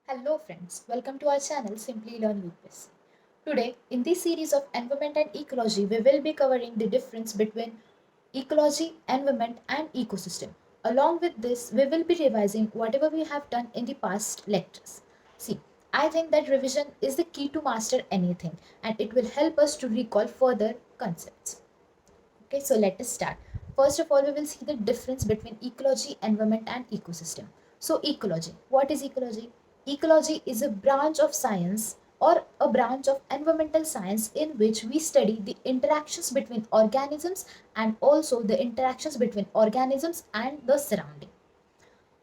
Hello friends, welcome to our channel Simply Learn UPSC. Today, in this series of environment and ecology, we will be covering the difference between ecology, environment and ecosystem. Along with this, we will be revising whatever we have done in the past lectures. See, I think that revision is the key to master anything and it will help us to recall further concepts. Okay, so let us start. First of all, we will see the difference between ecology, environment, and ecosystem. So, ecology. What is ecology? Ecology is a branch of science or a branch of environmental science in which we study the interactions between organisms and also the interactions between organisms and the surrounding.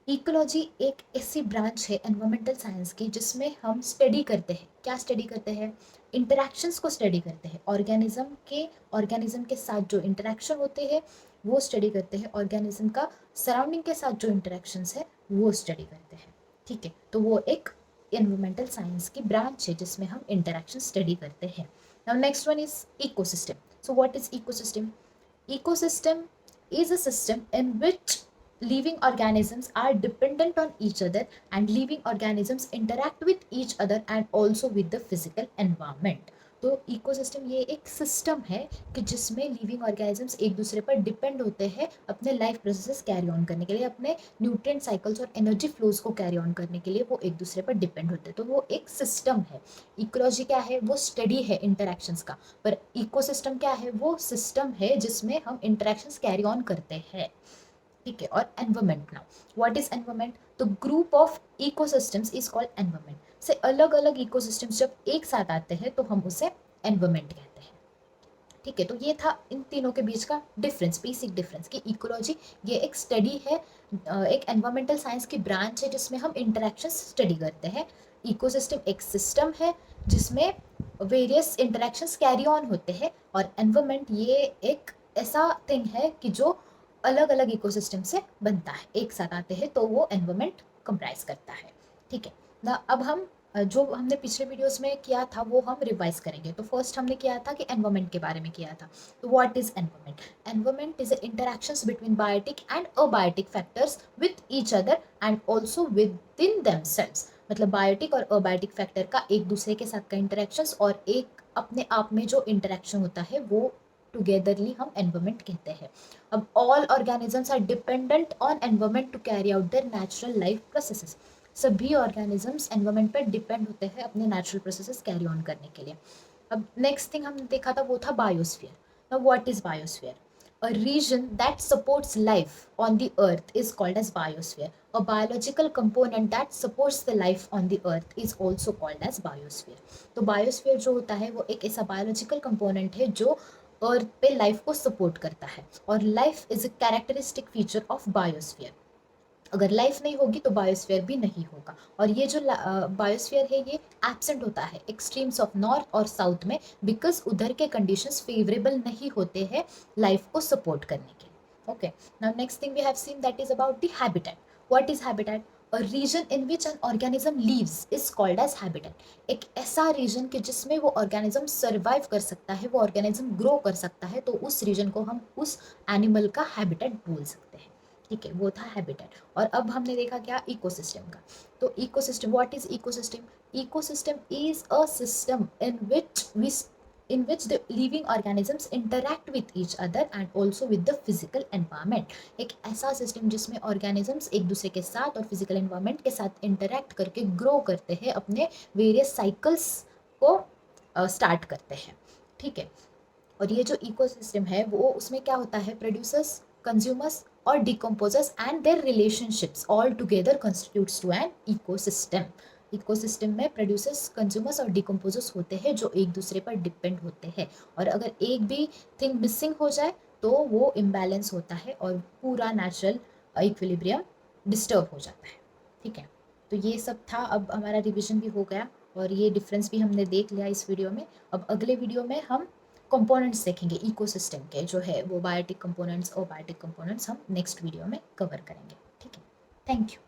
Ecology एक ऐसी branch है environmental science की जिसमें हम study करते हैं. क्या study करते हैं? इंटरेक्शंस को स्टडी करते हैं. ऑर्गेनिज्म के साथ जो इंटरेक्शन होते हैं वो स्टडी करते हैं. ऑर्गेनिज्म का सराउंडिंग के साथ जो इंटरेक्शंस है वो स्टडी करते हैं. ठीक है, तो वो एक एनवायरमेंटल साइंस की ब्रांच है जिसमें हम इंटरेक्शन स्टडी करते हैं. Now next one is ecosystem. So what is ecosystem? Ecosystem is a system in which living organisms are dependent on each other and living organisms interact with each other and also with the physical environment. तो ecosystem ये एक system है कि जिसमें living organisms एक दूसरे पर depend होते हैं अपने लाइफ प्रोसेसेस कैरी ऑन करने के लिए, अपने न्यूट्रिएंट साइकिल्स और एनर्जी फ्लोज को कैरी ऑन करने के लिए वो एक दूसरे पर डिपेंड होते हैं. तो वो एक सिस्टम है. इकोलॉजी क्या है? वो स्टडी है इंटरेक्शंस का. पर इकोसिस्टम क्या है? वो सिस्टम है जिसमें हम इंटरेक्शंस कैरी ऑन करते हैं. ठीक है. और environment. Now what is environment? तो group of ecosystems is called environment. से अलग अलग इकोसिस्टम्स जब एक साथ आते हैं तो हम उसे एनवायरमेंट कहते हैं. ठीक है, तो ये था इन तीनों के बीच का डिफरेंस, बेसिक डिफरेंस कि इकोलॉजी ये एक स्टडी है, एक एनवायरमेंटल साइंस की ब्रांच है जिसमें हम इंटरेक्शन स्टडी करते हैं. इकोसिस्टम एक सिस्टम है जिसमें वेरियस इंटरेक्शंस कैरी ऑन होते हैं. और एनवायरमेंट ये एक ऐसा थिंग है कि जो अलग अलग इकोसिस्टम से बनता है, एक साथ आते हैं तो वो एनवायरमेंट कंप्राइज करता है. ठीक है ना. अब हम जो हमने पिछले वीडियोस में किया था वो हम रिवाइज करेंगे. तो फर्स्ट हमने किया था कि एनवायरमेंट के बारे में किया था. तो what is environment? Environment is interactions between biotic and abiotic factors with each other and also within themselves. मतलब बायोटिक और अबायोटिक फैक्टर का एक दूसरे के साथ का इंटरेक्शंस और एक अपने आप में जो इंटरेक्शन होता है वो टुगेदरली हम एनवायरमेंट कहते हैं. अब all organisms are dependent on environment to carry out their natural life processes. सभी ऑर्गेनिजम्स एनवायरमेंट पर डिपेंड होते हैं अपने नेचुरल प्रोसेसेस कैरी ऑन करने के लिए. अब नेक्स्ट थिंग हमने देखा था वो था biosphere. Now what is biosphere? A region that supports life on the earth is called as biosphere. A biological component that supports the life on the earth is also called as biosphere. तो biosphere जो होता है वो एक ऐसा biological component है जो अर्थ पे लाइफ को सपोर्ट करता है. और life is a characteristic feature of biosphere. अगर लाइफ नहीं होगी तो बायोस्फीयर भी नहीं होगा. और ये जो बायोस्फीयर है ये एब्सेंट होता है एक्सट्रीम्स ऑफ नॉर्थ और साउथ में बिकॉज उधर के कंडीशंस फेवरेबल नहीं होते हैं लाइफ को सपोर्ट करने के लिए. Okay, now next thing we have seen that is about the habitat. What is habitat? A region in which an organism lives is called as habitat. एक ऐसा रीजन कि जिसमें वो ऑर्गेनिज्म सर्वाइव कर सकता है, वो ऑर्गेनिज्म ग्रो कर सकता है, तो उस रीजन को हम उस एनिमल का हैबिटेट बोल सकते हैं. ठीक है, वो था हैबिटेट. और अब हमने देखा क्या? इकोसिस्टम का. तो ecosystem, what is ecosystem? Ecosystem is a system in which the living organisms interact with each other and also with the physical environment. एक ऐसा सिस्टम जिसमें ऑर्गेनिजम्स एक दूसरे के साथ और फिजिकल एनवायरनमेंट के साथ इंटरेक्ट करके ग्रो करते हैं, अपने वेरियस साइकिल्स को स्टार्ट करते हैं. ठीक है. और ये जो इकोसिस्टम है वो उसमें क्या होता है? प्रोड्यूसर्स, कंज्यूमर्स और decomposers and their relationships all together constitutes to an ecosystem. Ecosystem में प्रोड्यूसर्स, कंज्यूमर्स और डिकम्पोजर्स होते हैं जो एक दूसरे पर डिपेंड होते हैं. और अगर एक भी थिंग मिसिंग हो जाए तो वो इम्बैलेंस होता है और पूरा नेचुरल इक्विलिब्रियम डिस्टर्ब हो जाता है. ठीक है, तो ये सब था. अब हमारा रिविजन भी हो गया और ये डिफरेंस भी हमने देख लिया इस वीडियो में. अब अगले वीडियो में हम कंपोनेंट्स देखेंगे इकोसिस्टम के, जो है वो बायोटिक कंपोनेंट्स और बायोटिक कंपोनेंट्स हम नेक्स्ट वीडियो में कवर करेंगे. ठीक है, थैंक यू.